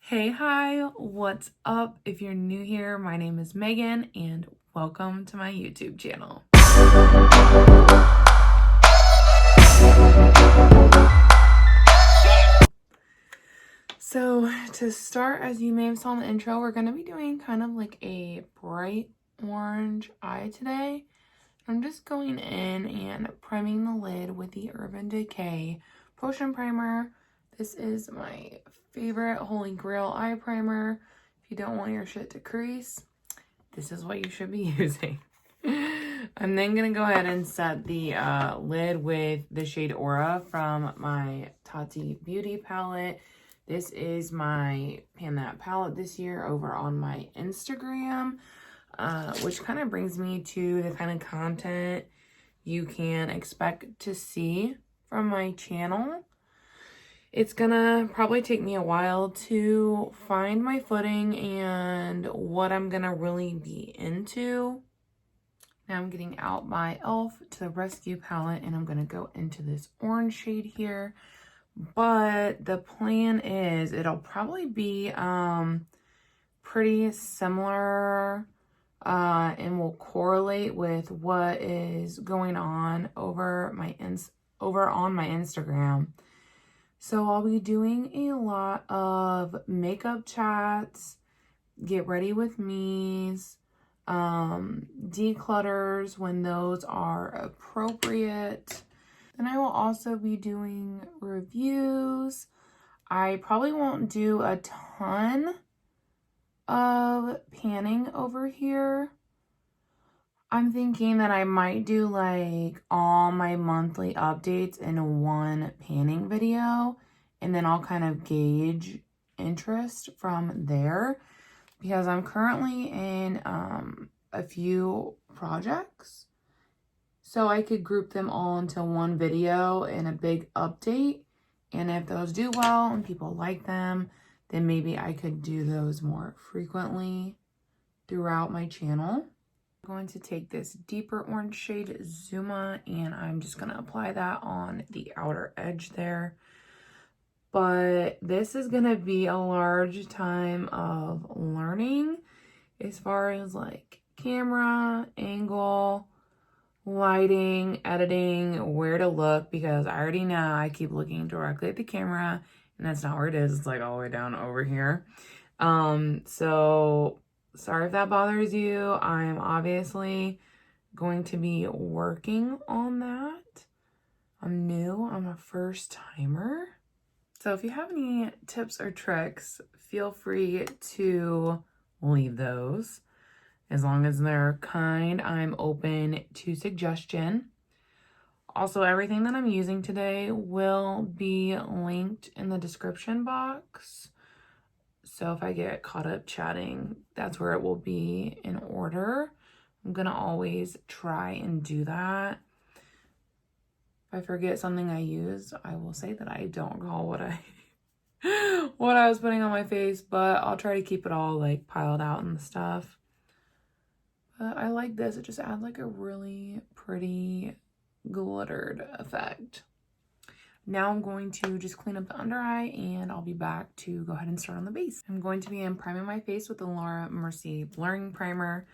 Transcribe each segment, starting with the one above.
Hey, hi, what's up? If you're new here, my name is Megan and welcome to my YouTube channel. So to start, as you may have saw in the intro, we're going to be doing kind of like a bright orange eye today. I'm just going in and priming the lid with the Urban Decay Potion Primer. This is my favorite Holy Grail eye primer. If you don't want your shit to crease, this is what you should be using. I'm then going to go ahead and set the lid with the shade Aura from my Tati Beauty palette. This is my Pan That palette this year over on my Instagram, which kind of brings me to the kind of content you can expect to see from my channel. It's gonna probably take me a while to find my footing and what I'm gonna really be into. Now I'm getting out my e.l.f. to the Rescue palette and I'm gonna go into this orange shade here. But the plan is it'll probably be pretty similar and will correlate with what is going on over on my Instagram. So I'll be doing a lot of makeup chats, get ready with me's, declutters when those are appropriate. Then I will also be doing reviews. I probably won't do a ton of panning over here. I'm thinking that I might do like all my monthly updates in one panning video, and then I'll kind of gauge interest from there because I'm currently in a few projects. So I could group them all into one video and a big update. And if those do well and people like them, then maybe I could do those more frequently throughout my channel. I'm going to take this deeper orange shade, Zuma, and I'm just going to apply that on the outer edge there. But this is going to be a large time of learning as far as like camera, angle, lighting, editing, where to look, because I already know I keep looking directly at the camera and that's not where it is. It's like all the way down over here. So sorry if that bothers you. I'm obviously going to be working on that. I'm new. I'm a first timer. So if you have any tips or tricks, feel free to leave those. As long as they're kind, I'm open to suggestion. Also, everything that I'm using today will be linked in the description box. So if I get caught up chatting, that's where it will be in order. I'm gonna always try and do that. If I forget something I used, I will say that I don't recall what I was putting on my face, but I'll try to keep it all like piled out and stuff. But I like this. It just adds like a really pretty glittered effect. Now I'm going to just clean up the under eye and I'll be back to go ahead and start on the base. I'm going to be priming my face with the Mercier Blurring Primer.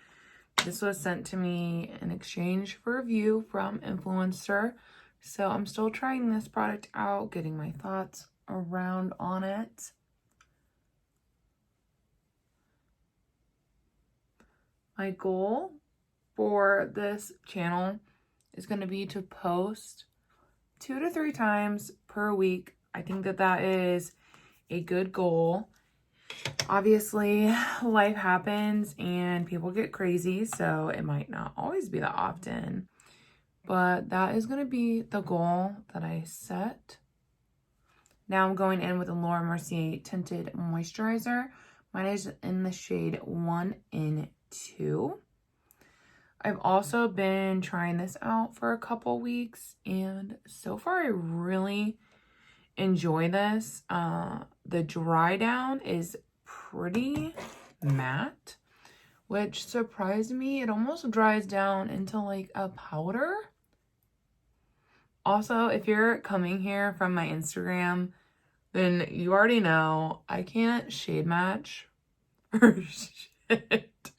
This was sent to me in exchange for a review from influencer. So I'm still trying this product out, getting my thoughts around on it. My goal for this channel is going to be to post 2 to 3 times per week. I think that that is a good goal. Obviously, life happens and people get crazy, so it might not always be that often. But that is going to be the goal that I set. Now I'm going in with the Laura Mercier Tinted Moisturizer. Mine is in the shade 1 in 2. I've also been trying this out for a couple weeks and so far I really enjoy this. The dry down is pretty matte, which surprised me. It almost dries down into like a powder. Also, if you're coming here from my Instagram, then you already know I can't shade match or shit.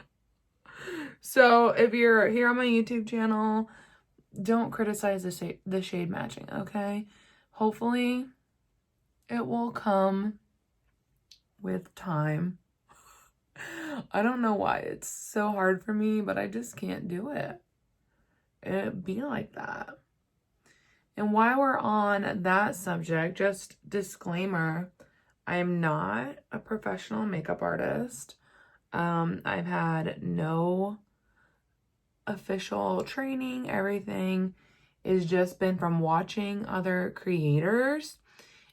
So if you're here on my YouTube channel, don't criticize the shade matching, okay? Hopefully it will come with time. I don't know why it's so hard for me, but I just can't do it. It be like that. And while we're on that subject, just disclaimer, I am not a professional makeup artist. I've had no official training. Everything is just been from watching other creators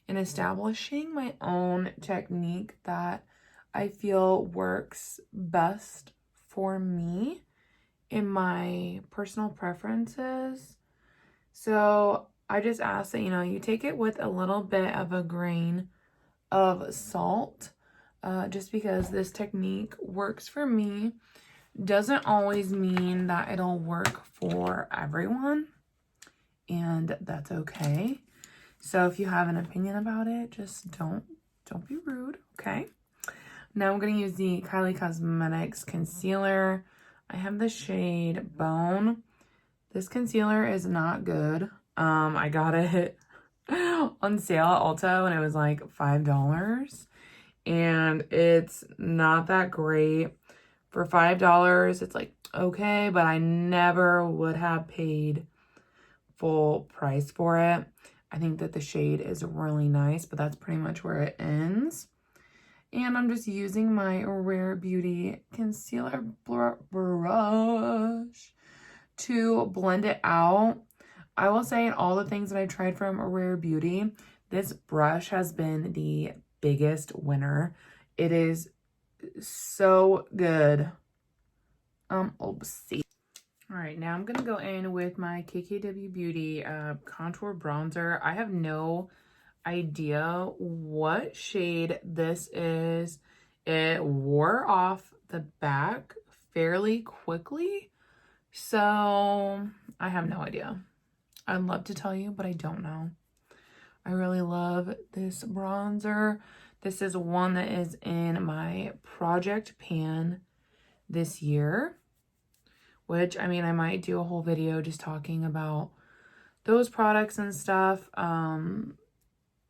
and establishing my own technique that I feel works best for me in my personal preferences. So I just ask that, you take it with a little bit of a grain of salt, just because this technique works for me doesn't always mean that it'll work for everyone, and that's okay. So if you have an opinion about it, just don't be rude, okay? Now I'm going to use the Kylie Cosmetics concealer. I have the shade Bone. This concealer is not good. I got it on sale at Ulta and it was like $5. And it's not that great. For $5, it's like, okay, but I never would have paid full price for it. I think that the shade is really nice, but that's pretty much where it ends. And I'm just using my Rare Beauty concealer brush to blend it out. I will say in all the things that I tried from Rare Beauty, this brush has been the biggest winner. It is so good. Oopsie. All right, now I'm gonna go in with my KKW Beauty contour bronzer. I have no idea what shade this is. It wore off the back fairly quickly, so I have no idea. I'd love to tell you, but I don't know. I really love this bronzer. This is one that is in my project pan this year, which, I mean, I might do a whole video just talking about those products and stuff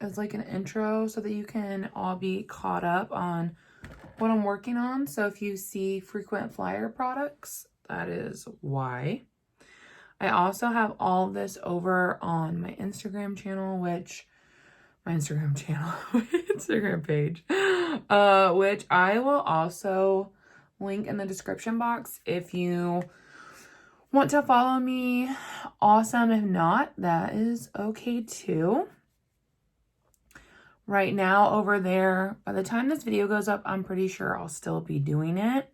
as like an intro so that you can all be caught up on what I'm working on. So if you see frequent flyer products, that is why. I also have all of this over on my Instagram channel, Instagram page, which I will also link in the description box. If you want to follow me, awesome. If not, that is okay too. Right now over there, by the time this video goes up, I'm pretty sure I'll still be doing it.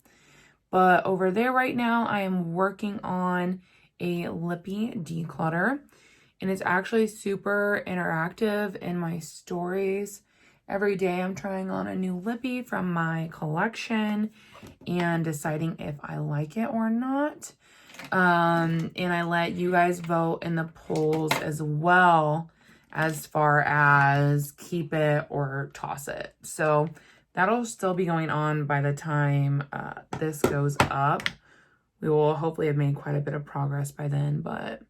But over there right now, I am working on a lippy declutter. And it's actually super interactive in my stories. Every day I'm trying on a new lippy from my collection and deciding if I like it or not. And I let you guys vote in the polls as well as far as keep it or toss it. So that'll still be going on by the time this goes up. We will hopefully have made quite a bit of progress by then, but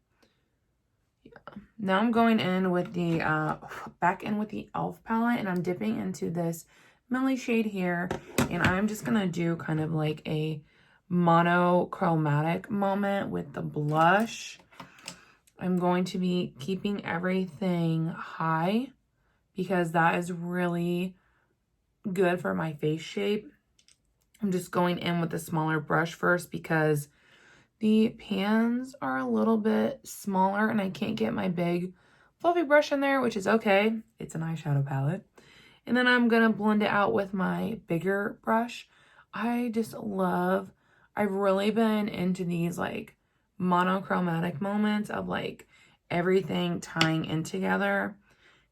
yeah. Now I'm going in with the, back in with the e.l.f. palette, and I'm dipping into this Millie shade here, and I'm just gonna do kind of like a monochromatic moment with the blush. I'm going to be keeping everything high because that is really good for my face shape. I'm just going in with a smaller brush first because the pans are a little bit smaller and I can't get my big fluffy brush in there, which is okay. It's an eyeshadow palette. And then I'm going to blend it out with my bigger brush. I've really been into these like monochromatic moments of like everything tying in together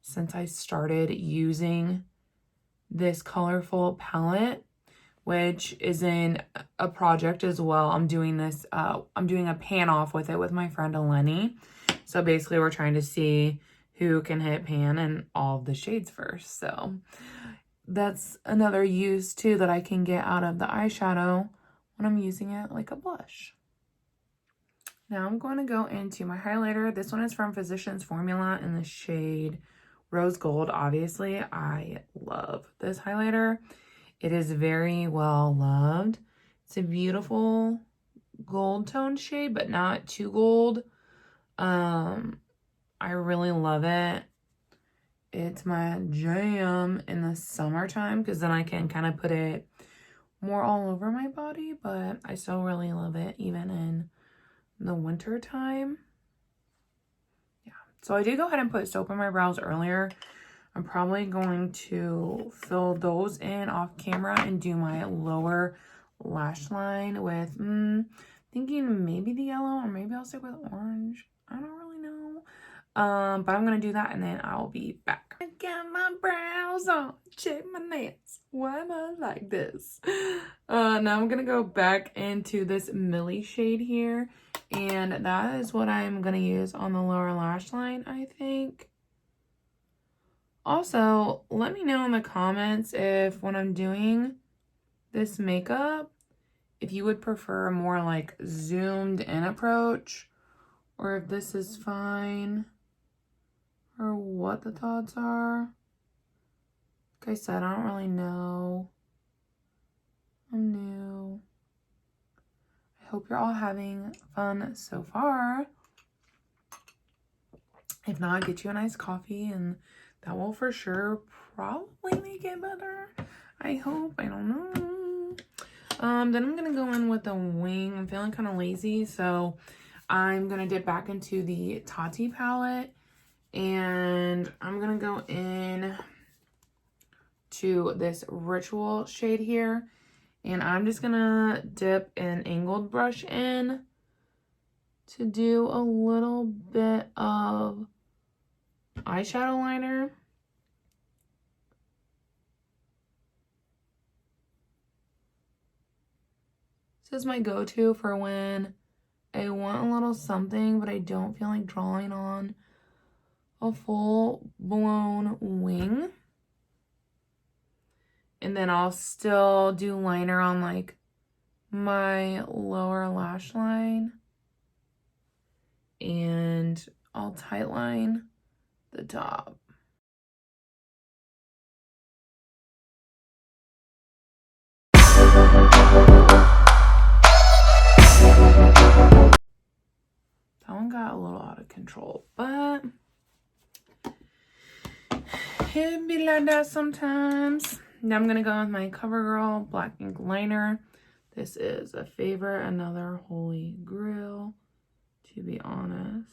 since I started using this colorful palette, which is in a project as well. I'm doing this, I'm doing a pan off with it with my friend Eleni. So basically we're trying to see who can hit pan in all of the shades first. So that's another use too that I can get out of the eyeshadow when I'm using it like a blush. Now I'm going to go into my highlighter. This one is from Physicians Formula in the shade Rose Gold. Obviously, I love this highlighter. It is very well loved. It's a beautiful gold tone shade, but not too gold. I really love it. It's my jam in the summertime because then I can kind of put it more all over my body, but I still really love it even in the winter time. Yeah, so I did go ahead and put soap in my brows earlier. I'm probably going to fill those in off camera and do my lower lash line with thinking maybe the yellow, or maybe I'll stick with orange. I don't really know. But I'm gonna do that and then I'll be back. I got my brows on, check my nails. Why am I like this? Now I'm gonna go back into this Millie shade here, and that is what I'm gonna use on the lower lash line, I think. Also, let me know in the comments if when I'm doing this makeup, if you would prefer a more like zoomed in approach, or if this is fine, or what the thoughts are. Like I said, I don't really know. I'm new. I hope you're all having fun so far. If not, get you a nice coffee and that will for sure probably make it better. I hope. I don't know. Then I'm going to go in with a wing. I'm feeling kind of lazy, so I'm going to dip back into the Tati palette. And I'm going to go in to this Ritual shade here. And I'm just going to dip an angled brush in to do a little bit of eyeshadow liner. This is my go-to for when I want a little something, but I don't feel like drawing on a full-blown wing. And then I'll still do liner on like my lower lash line. And I'll tightline the top. That one got a little out of control, but it be like that sometimes. Now I'm gonna go with my CoverGirl Black Ink Liner. This is a favorite, another holy grail, to be honest.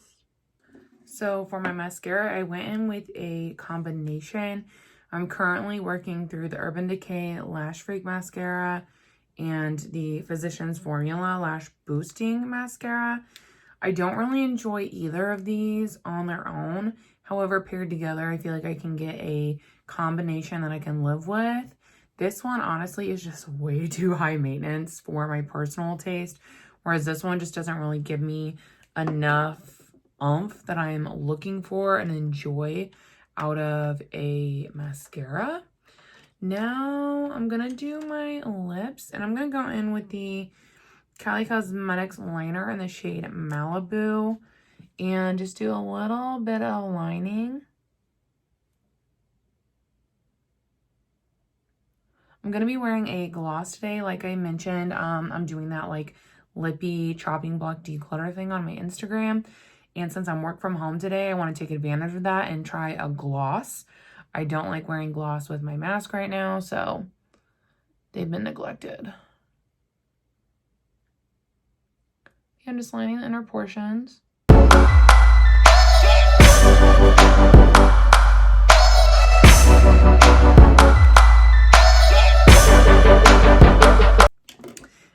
So for my mascara, I went in with a combination. I'm currently working through the Urban Decay Lash Freak Mascara and the Physicians Formula Lash Boosting Mascara. I don't really enjoy either of these on their own. However, paired together, I feel like I can get a combination that I can live with. This one, honestly, is just way too high maintenance for my personal taste, whereas this one just doesn't really give me enough oomph that I'm looking for and enjoy out of a mascara. Now, I'm going to do my lips, and I'm going to go in with the Kylie Cosmetics liner in the shade Malibu and just do a little bit of lining. I'm going to be wearing a gloss today, like I mentioned. I'm doing that like lippy chopping block declutter thing on my Instagram. And since I'm work from home today, I want to take advantage of that and try a gloss. I don't like wearing gloss with my mask right now, so they've been neglected. I'm just lining the inner portions.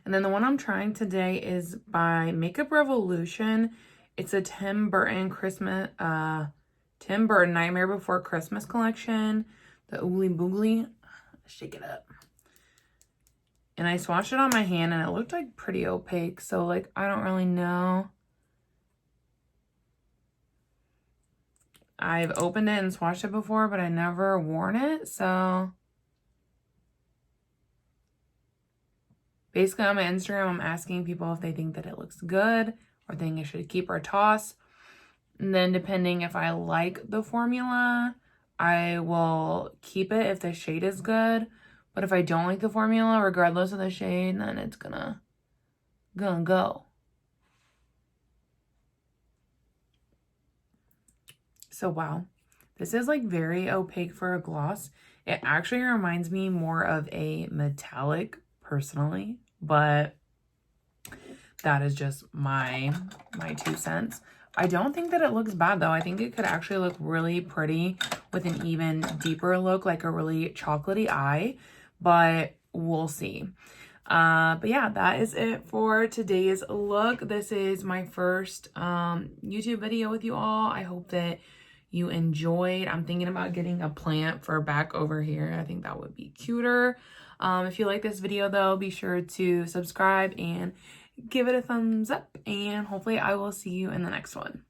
And then the one I'm trying today is by Makeup Revolution. It's a Tim Burton Nightmare Before Christmas collection. The Oogie Boogie. Shake it up. And I swatched it on my hand and it looked like pretty opaque. So like, I don't really know. I've opened it and swatched it before, but I never worn it. So basically on my Instagram, I'm asking people if they think that it looks good or think I should keep or toss. And then depending if I like the formula, I will keep it if the shade is good. But if I don't like the formula, regardless of the shade, then it's gonna go. So wow, this is like very opaque for a gloss. It actually reminds me more of a metallic personally, but that is just my 2 cents. I don't think that it looks bad though. I think it could actually look really pretty with an even deeper look, like a really chocolatey eye, but we'll see. But yeah, that is it for today's look. This is my first YouTube video with you all. I hope that you enjoyed. I'm thinking about getting a plant for back over here. I think that would be cuter. If you like this video though, be sure to subscribe and give it a thumbs up, and hopefully I will see you in the next one.